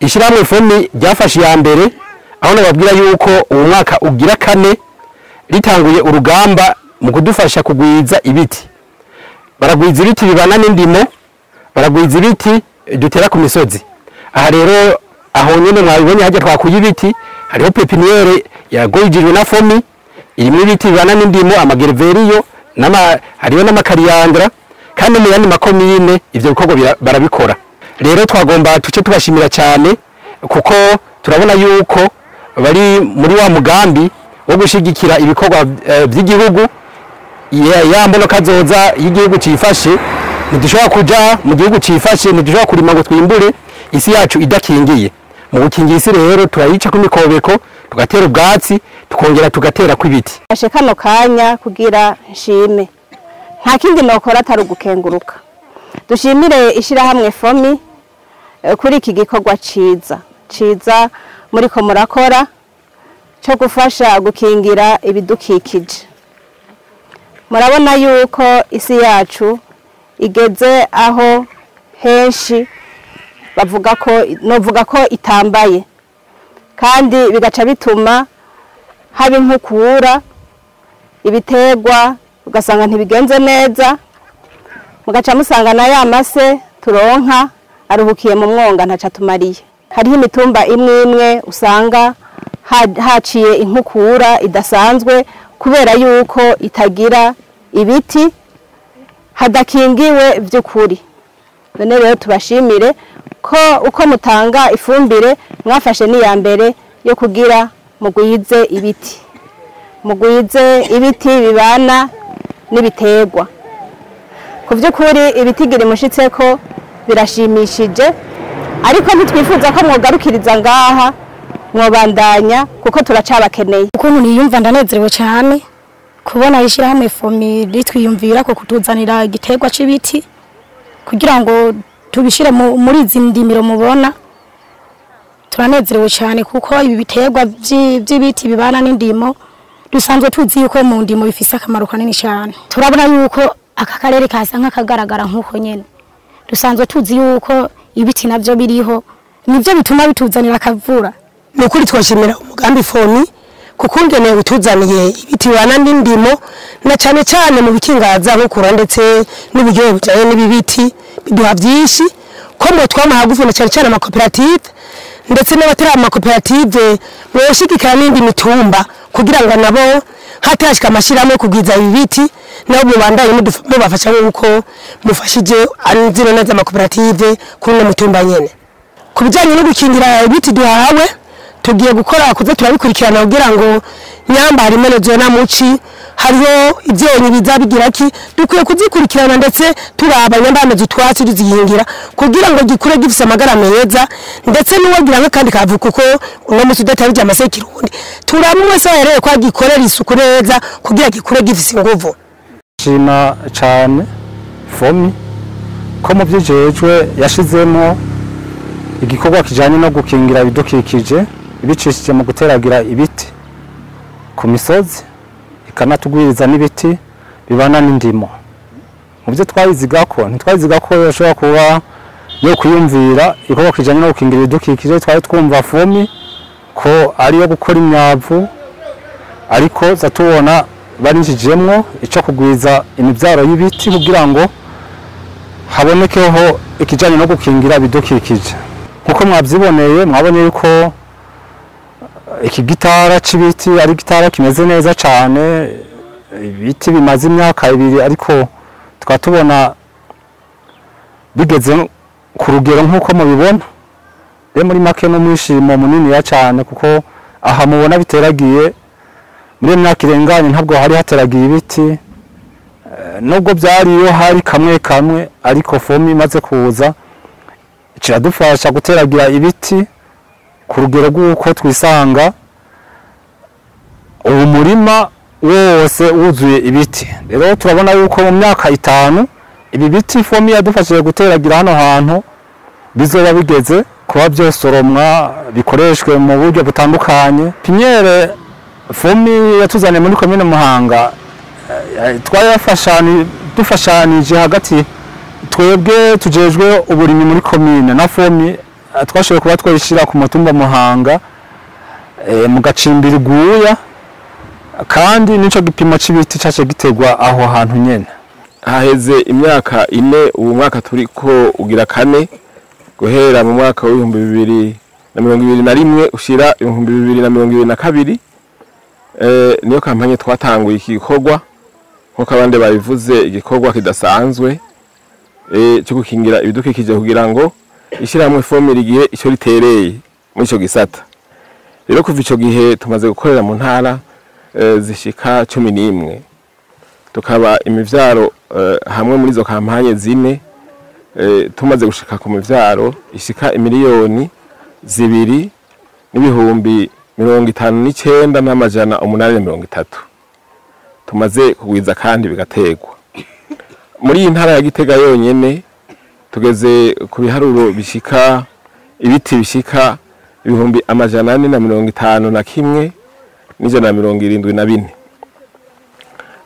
ishiramwe fomi ryafashe ya mbere aho nababwira yuko uwo mwaka ugira kane ritanguye urugamba mu kudufasha kugwiza ibiti. Baragwiza ibiti bibana n'indimo, baragwiza ibiti dutera ku misozi. Aha rero aho nyene mwabibonye haje twakuye ibiti, hariho pepiniere yagoyijwe na fomi irimo ibiti bibana n'indimo, amagereveriyo hariho n'amakariyandra, kandi mu yandi makomine ivyo bikorwa barabikora. Rero twagomba tuce tubashimira cyane kuko turabona yuko bari muri wa mugambi wo gushigikira ibikorwa by'igihugu. Ya mbono kazoza y'igihugu cifashe, ntidushobora kuja mu gihugu cifashe, ntidushobora kurima ngo twimbure isi yacu idakingiye. Mu gukingira isi rero turayica ku mikobeko, tugatera ubwatsi, tukongera tugatera kw'ibiti. Ashe kano kanya kugira nshime, nta kindi nokora atari ugukenguruka. Dushimire ishirahamwe fomi kuri iki gikorwa ciza muriko murakora cyo gufasha gukingira ibidukikije. Murabona yuko isi yacu igeze aho henshi novuga ko itambaye, kandi bigaca bituma haba inkukura, ibiterwa ugasanga ntibigenze neza, mugaca musanga na ya mase turonka aruhukiye mu mwonga ntaca tumariye. Hariho imitumba imwe usanga haciye inkukura idasanzwe kubera yuko itagira ibiti, hadakingiwe vy'ukuri. None rero tubashimire ko uko mutanga ifumbire mwafashe niya mbere yo kugira mugwize ibiti bibana n'ibiterwa. Ku vy'ukuri ibitigiri mushitseko birashimishije, ariko ntitwifuza ko mwogarukiriza ngaha, mwobandanya kuko turacabakeneye. Ukuntu niyumva ndanezerewe cyane kubona ishirahamwe fomi ritwiyumvira ko kutuzanira igiterwa c'ibiti kugira ngo tubishire muri izi ndimiro mubona. Turanezerewe cyane kuko ibi biterwa by'ibiti bibana n'indimo dusanzwe tuzi yuko mu ndimo bifise akamaro kanini cyane. Turabona yuko aka karere kasa nk'akagaragara nk'uko nyene, dusanzwe tuzi yuko ibiti navyo biriho nivyo bituma bituzanira akavura. Nukuri twashimira umugambi fomi kuko ngeneye bituzaniye ibiti bibana n'indimo, na cyane cyane mu bikingaza nk'ukura ndetse n'uburyo bujanye n'ibibiti biduha byinshi ko mwe twamaha gufuna cyane cyane amakoperative ndetse n'abatari amakoperative boshigikira n'indi mitumba kugira ngo nabo hatashika amashiramo kugwiza ibiti nabo mubandaye mubafasha nk'uko mufashije anzino neza amakoperative kuri no mutumba nyene. Kubijanye no gukingira ibiti duhawe tugiye gukora kuze turabikurikirana kugira ngo nyamba harimo zona muci hariho ivyonyi bizabigira ki dukwiye kuzikurikirana ndetse turaba nyamba amazi twatsi tuzihingira kugira ngo gikure gifise amagara meza ndetse n'uwagira nk'akandi kavuko kuko uno musi udatabije amasekirundi turamwe se yareye kwa gikorera isuku neza kugira gikure gifise inguvu. Shima cyane fomi ko mu byijejwe yashizemo igikorwa kijanye no gukingira ibidukikije ibicishije mu guteragira ibiti ku misozi, ikanatugwiriza n'ibiti bibana n'indimo. Mu byo ntitwayiziga ko yashobora kuba yo kuyumvira igikorwa kijanye no gukingira ibidukikije. Twari twumva fomi ko ari yo gukora imyavu, ariko zatubona barinjijemwo ico kugwiza imivyaro y'ibiti kugira ngo habonekeho ikijanye no gukingira ibidukikije. Nkuko mwavyiboneye mwabonye yuko iki gitara c'ibiti ari gitara kimeze neza cyane, ibiti bimaze imyaka 2 ariko twatubona bigeze ku rugero nkuko mubibona. Re muri make no mwishimo munini ya cyane kuko aha mubona biteragiye muri myaka irenganye ntabwo hari hateragiye ibiti, nubwo byariyo hari kamwe ariko fomi imaze kuza kiradufasha guteragira ibiti ku rugero rw'uko twisanga uwo murima wose wuzuye ibiti. Rero turabona yuko mu myaka 5 ibi biti fomi yadufashije guteragira hano hantu bizoba bigeze kuba byosoromwa bikoreshwe mu buryo butandukanye. Piniere fomi yatuzaniye muri komine Muhanga dufashanije hagati twebwe tujejwe uburimi muri komine na fomi twashoboye kuba twayishira ku mutumba Muhanga mu gacimbiri guya kandi nico gipimo c'ibiti caje gitegwa aho hantu nyene. Haheze imyaka 4 ubu mwaka turiko ugira 4 guhera mu mwaka wa 2021 ushira 2022 niyo kampanye twatanguye iki gikorwa nko abandi babivuze igikorwa kidasanzwe cyo gukingira ibidukikije kugira ngo ishiramwe ifumbire igihe ico ritereye muri ico gisata. Rero kuva ico gihe tumaze gukorera mu ntara zishika 11 tukaba imivyaro hamwe muri izo kampanye zine tumaze gushika ku mivyaro ishika imiliyoni 2,59,830 tumaze kugwiza kandi bigategwa. Muri iyi ntara ya Gitega yonyene tugeze ku biharuro bishika ibiti bishika 451,174.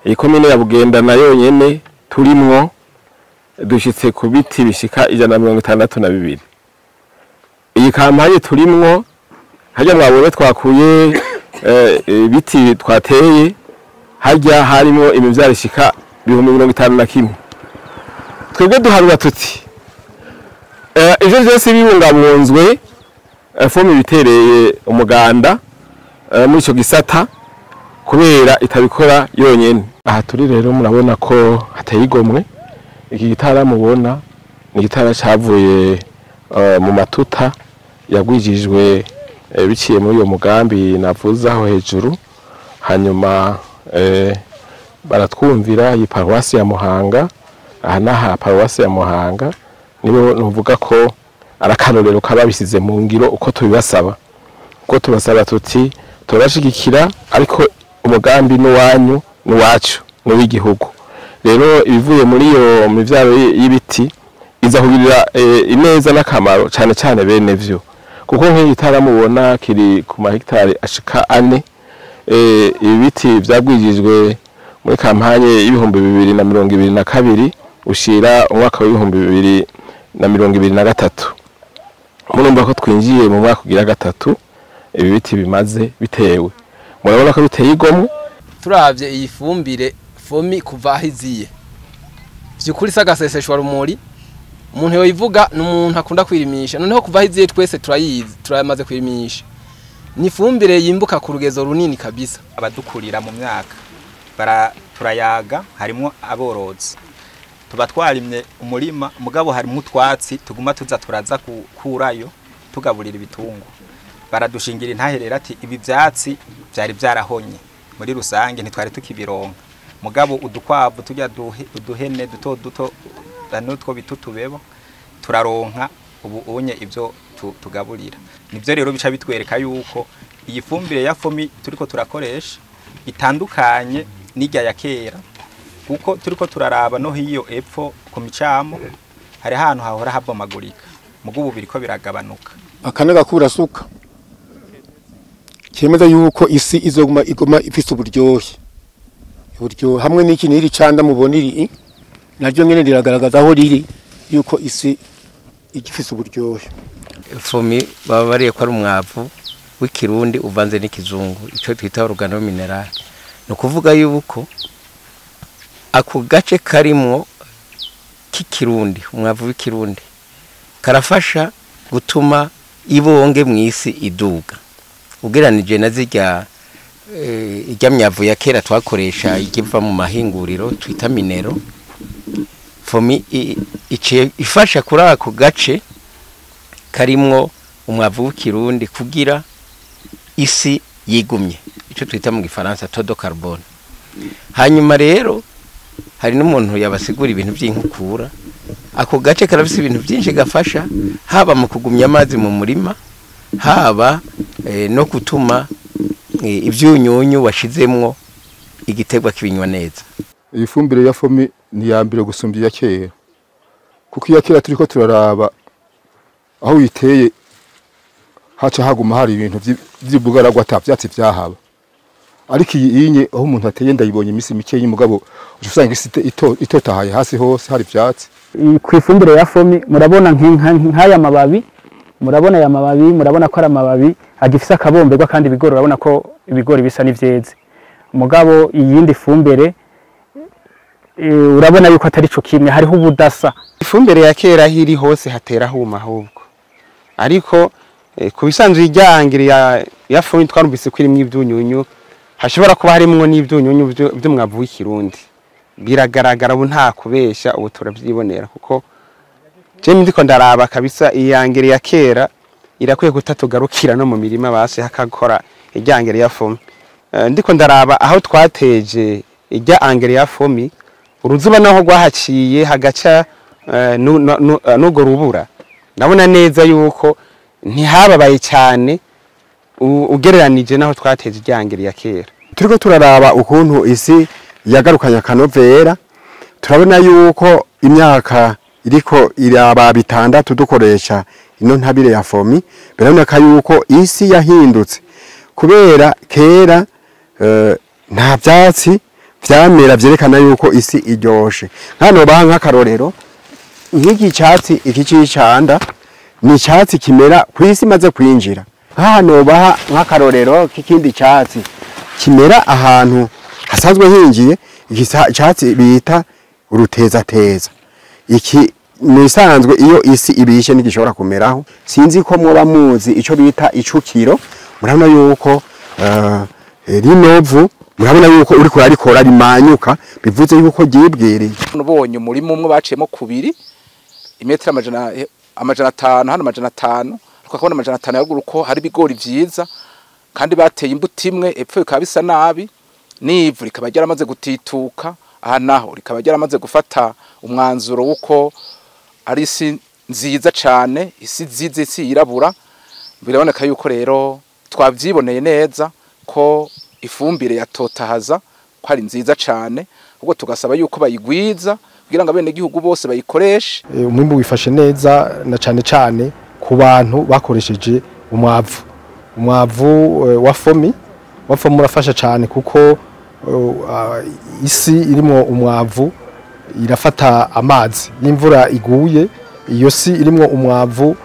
Iyi komine ya Bugendana yonyene turimwo dushitse ku biti bishika 162. Iyi kampanye turimwo hajya mwabonye twakuye ibiti twateye hajya harimo imivyaro ishika 51,000. Twebwe duharura tuti ivyo vyose bibungabunzwe fomi bitereye umuganda muri ico gisata kubera itabikora yonyene. Aha turi rero murabona ko hateye igomwe. Iki gitara mubona ni gitara cavuye mu matuta yagwijijwe biciye muri uyo mugambi navuze aho hejuru. Hanyuma baratwumvira iyi paruwasi ya Muhanga. Aha naha paruwasi ya Muhanga nibo nuvuga ko arakarorero kababisize mu ngiro uko tubibasaba. Uko tubasaba tuti turashigikira ariko umugambi n'uwanyu n'uwacu n'uw'igihugu. Rero ibivuye muri iyo mivyaro y'ibiti iza kugirira ineza n'akamaro cyane cyane bene vyo. Kuko nk'igitara mubona kiri ku mahegitari ashika 4 ibiti vyagwijijwe muri kampanye y'ibihumbi 2022 ushira umwaka wa 2023. Murumva ko twinjiye mu mwaka ugira 3 ibi biti bimaze bitewe. Murabona ko biteye igomwe. Turavye iyi fumbire fomi kuva ahiziye vyukuri sagaseseshwa rumuri umuntu yoyivuga n'umuntu akunda kwirimisha noneho kuva ahiziye twese turayizi turamaze kwirimisha ni fumbire yimbuka ku rugezo runini kabisa. Abadukurira mu myaka turayaga harimo aborozi tuba twarimye umurima mugabo harimo utwatsi tuguma tuza turaza kurayo tugaburira ibitungo. Baradushingira intaherera ati ibi vyatsi byari byarahonye muri rusange ntitwari tukibironka mugabo udukwavu tujya uduhene duto danutwo bitutubebo turaronka ubu onye ivyo tugaburira. Nivyo rero bica bitwereka yuko iyi fumbire ya fomi turiko turakoresha itandukanye n'ijya ya kera kuko turiko turaraba no hiyo epfo ku micamo hari ahantu hahora habomagurika mugubu biriko biragabanuka. Akanaga kurasuka cyemeza yuko isi igoma ifise uburyohe hamwe n'iki niri canda muboniri naryo nyene riragaragaza aho riri yuko isi igifise uburyohe. Fomi baba bariye ko ari umwavu w'ikirundi uvanze n'ikizungu ico twita organo mineral. No kuvuga yuko ako gace karimwo k'ikirundi umwavu w'ikirundi karafasha gutuma ibonge mwisi iduga. Ugeranije na zirya ijya myavu ya kera twakoresha igiva mu mahinguriro twita minero. Fomi ifasha kuri ako gace karimwo umwavu w'ikirundi kugira isi yigumye ico twita mu gifaransa taux de carbone. Hanyuma rero hari n'umuntu yabasigura ibintu by'inkukura. Ako gace karafise ibintu byinshi gafasha haba mu kugumya amazi mu murima haba no gutuma ivyunyunyu washizemwo igitegwa kibinywa neza. Iyi fumbire ya fomi ni ya mbere gusumbya kera kuko iya kera turiko turaraba aho yiteye haca haguma hari ibintu vy'ubugaragwa atavyatsi vyahaba ariko iyi inye aho umuntu ateye ndayibonye imisi mike y'umugabo usanga isi itotahaye hasi hose hari vyatsi. Ku ifumbire ya fomi murabona nk'aya mababi murabona aya mababi, murabona ko ari amababi agifise akabomberwa kandi ibigori urabona ko ibigori bisa n'ivyeze. Mugabo iyindi fumbire urabona yuko atari co kimwe, hariho ubudasa. Ifumbire ya kera hiri hose hatera huma ahubwo, ariko kubisanzwe ijyangire ya fumbire twarumvise ko irimwe ivyunyunyu, hashobora kuba harimwo n'ivyunyunyu by'umwavu w'ikirundi. Biragaragara ubu nta kubesha, ubu turavyibonera kuko je ndiko ndaraba kabisa iyangire ya kera irakwiye gutatugarukira no mu mirima base hakakora ijyangire ya fumbire. Ndiko ndaraba aho twateje ijya angere ya fumbire, uruzuba naho rwahaciye hagaca nugo rubura, ndabona neza yuko ntihababaye cyane ugereranije naho twateje ijyangire ya kera. Turiko turaraba ukuntu isi yagarukanya kanovera, turabona yuko imyaka iriko iraba 6 dukoresha ino ntabire ya fomi, biraboneka yuko isi yahindutse kubera kera nta byatsi vyamera vyerekana yuko isi iryoshe. Hano baha nk'akarorero nk'iki cyatsi iki cy'icanda ni cyatsi kimera kwisi maze kwinjira. Hano baha nk'akarorero k'ikindi cyatsi kimera ahantu hasanzwe hingiye, iki cyatsi bita uruteza-teza. Iki nisanzwe iyo isi ibishe nigishobora kumeraho. Sinzi ko mwoba muzi ico bita icukiro, murabona yuko rinovu, murabona yuko uri kurarikora rimanyuka, bivuze yuko gibwiriye. Ubonye umurimo umwe baciyemo kubiri imetero amajana 5 hano amajana 5, tukabona amajana 5 yagura uko hari bigori vyiza kandi bateye imbuto imwe epfo bikaba bisa nabi, n'ivu rikaba ryaramaze gutituka, aha naho rikaba ryaramaze gufata umwanzuro wuko ari isi nziza cyane, isi nziza, isi yirabura. Biraboneka yuko rero twavyiboneye neza ko ifumbire yatotahaza ko ari nziza cyane, ubwo tugasaba yuko bayigwiza kugira ngo abene gihugu bose bayikoreshe. Umwimbu wifashe neza na cyane ku bantu bakoresheje umwavu wa fomi urafasha cyane kuko isi irimo umwavu irafata amazi, n'imvura iguye iyo si irimo umwavu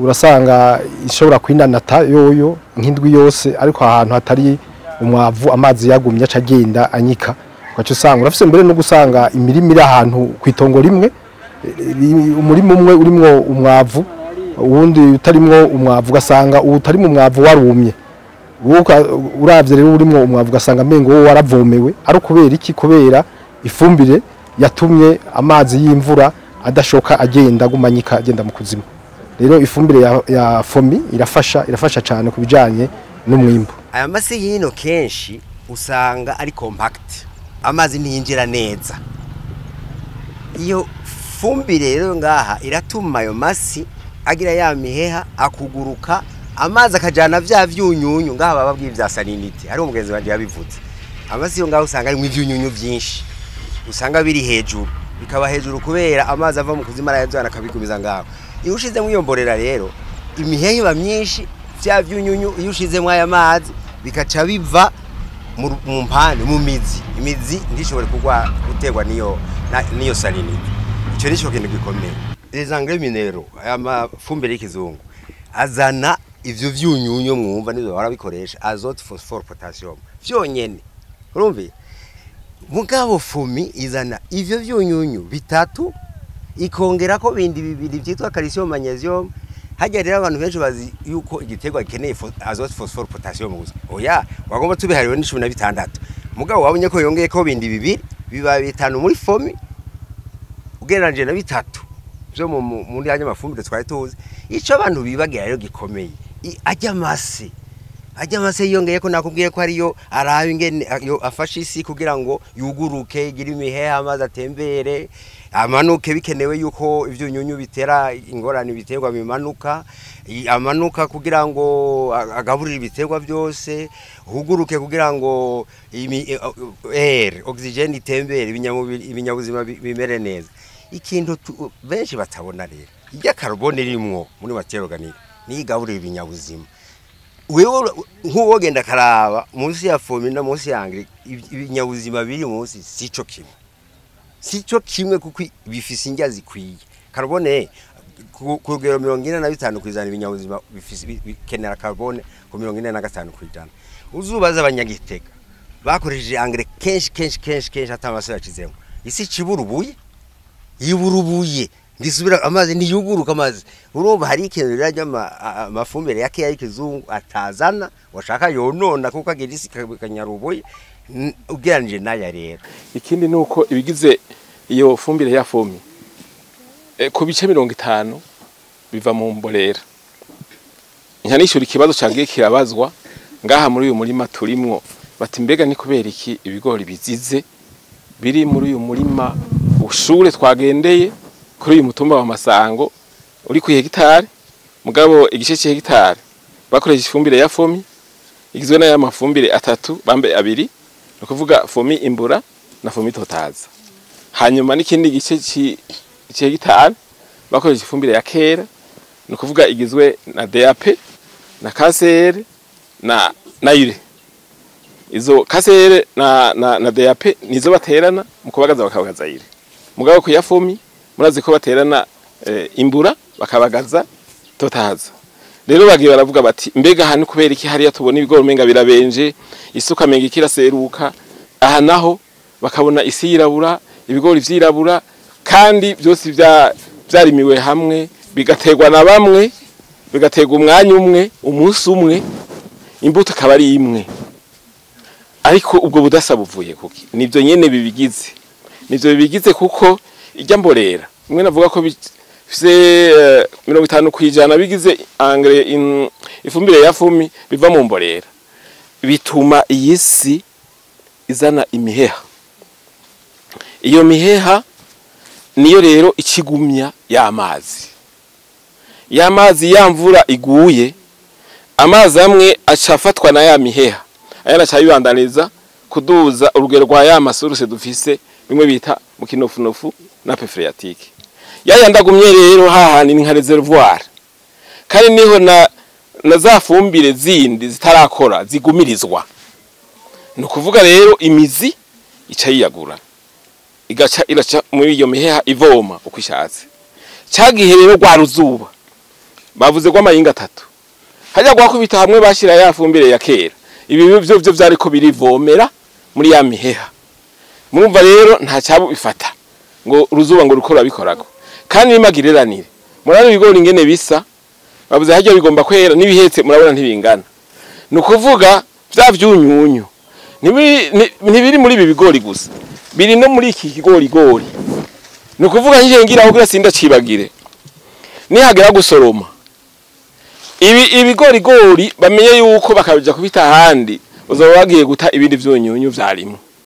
urasanga ishobora kwinanata yoyo nk'indwi yose, ariko ahantu hatari umwavu amazi yagumye acagenda anyika, kwacu usanga urafise mbere no gusanga imirima iri ahantu kwitongo rimwe, umurima umwe urimwo umwavu uwundi utarimwo umwavu, ugasanga utarimo umwavu warumye. Uravye rero urimwo umwavu ugasanga mengo wo waravomewe, ari kubera iki? Kubera ifumbire yatumye amazi y'imvura adashoka agenda gumanyika agenda mu kuzimu. Rero ifumbire ya fomi irafasha cyane kubijanye n'umwimbo. Aya masi yino kenshi usanga ari compact, amazi ntiyinjira neza. Iyo fumbire rero ngaha iratuma ayo masi agira ya miheha akuguruka, amazi akajana vya vyunyunyu ngaha bababwiye vya salinity. Hari umugenzi wanje yabivuze, amasi yo ngaha usanga ari mu vyunyunyu byinshi, usanga biri hejuru, bikaba hejuru kubera amazi ava mu kuzima arayazana akabigumiza ngaho. Iyo ushize mwiyomborera rero imihehe iba myinshi, vya vyunyunyu iyo ushize mwaya mazi bikaca biva mu mpande mu mizi, imizi ndishobora kugwa gutegwa niyo salinity. Ico nico kintu gikomeye. Les engrais minéraux, aya mafumbire y'ikizungu azana ivyo vyunyunyu mwumva nizo barabikoresha, azote, phosphore, potassium vyonyene. Urumve mugabo fumi izana ivyo vyunyunyu bitatu ikongera ko bindi bibiri byitwa calcium, magnesium. Hajya rero abantu benshi bazi yuko igiterwa gikeneye azote, phosphore, potassium gusa. Oya, wagomba tubihariwe ni 16. Mugabo wabonye ko yongeye ko bindi bibiri biba bitanu muri fomi ugereranje na bitatu byo muri hanya mafumbire twari tuzi. Ico abantu bibagira rero gikomeye ajya mase yongeye ko nakubwiye ko ariyo arabe ingene afasha isi kugira ngo yuguruke, igira imiheha, amazi atembere, amanuke bikenewe yuko ivyunyunyu bitera ingorane biterwa bimanuka, amanuka kugira ngo agaburira ibiterwa byose, huguruke kugira ngo oxygen itembere, ibinyabuzima bimere neza. Ikintu benshi batabona rero ijya carbone rimwo muri matière organique ni igaburira ibinyabuzima. Wewe nk'uwo genda karaba munsi ya fomi na munsi yangi ibinyabuzima biri munsi sico kimwe kuko bifise indya zikwiye. Carbone ku rugero 45% ibinyabuzima bikenera carbone ku 45%. Uzubaza abanyagitega bakoresheje engrais kenshi atamase yacizemo isi ciburubuye yiburubuye ndisubira amazi niyuguruka amazi urumva hari ikintu rajya amafumbire yake y'ikizungu atazana washaka yonona kuko agira isi kanyarubuye ugeranije naya rero. Ikindi nuko ibigize iyo fumbire ya fomi ku bice 50 biva mu mbolera. Nyanishura ikibazo cyagiye kirabazwa ngaha muri uyu murima turimwo bati mbega ni kubera iki ibigori bizize biri muri uyu murima ushure twagendeye kuri uyu mutumba wa Masango uri ku hegitare mugabo igice cy'hegitare bakoresha ifumbire ya fomi igizwe na mafumbire 3 bambe 2 no kuvuga fomi imbura na fomi totaza. Hanyuma n'ikindi gice cy'hegitare bakoresha ifumbire ya kera no kuvuga igizwe na DAP na KCR na ure. Izo KCR na DAP nizo baterana mu kubagaza bakabagaza ire. Mugabo ku ya fomi murazi ko baterana imbura bakabagaza totaza. Rero bagiye baravuga bati mbega hano kubera iki hariya tubona ibigori menga birabenje isuka menga ikiraseruka aha naho bakabona isi yirabura ibigori vyirabura kandi byose byarimiwe hamwe bigategwa na bamwe bigategwa umwanya umwe umunsi umwe imbuto kabari imwe ariko ubwo budasa buvuye kuki nivyo nyene bibigize kuko ijya mborera mwe navuga ko bifise 50% bigize engrais ifumbire ya fomi biva mu mborera bituma iyisi izana imiheha. Iyo miheha niyo rero ikigumya y'amazi yamvura iguye amazi amwe acafatwa na ya miheha ayana cyabibandaniza kuduza urugero rwa ya masuruse dufise bimwe bita mu kinofunofu na phréatique yandagumye rero hahani ni nka reservoir kandi niho na za fumbire zindi zitarakora zigumirizwa no kuvuga rero imizi ica yiyagura igaca iraca muri iyo miheha ivoma ukwishatse cyagihe rero rwa ruzuba bavuze kwa mayinga 3 hajya gwakubita hamwe bashira ya fumbire ya kera ibi byo byari ko birivomera muri ya miheha murumva rero nta cyabo bifata ngo ruzuba ngo rukora bikorako kandi nimagireranire murari ibigori ingene bisa bavuze hajya bigomba kwera nibihetse murabona ntibingana no kuvuga bya vyunyunyu ntibiri muri ibi bigori gusa biri no muri iki kigori no kuvuga nje ngira aho grasinda cibagire nihagera gusoroma ibigori bamenye yuko bakabija kubita handi uzaba bagiye guta ibindi vyunyunyu vyarimo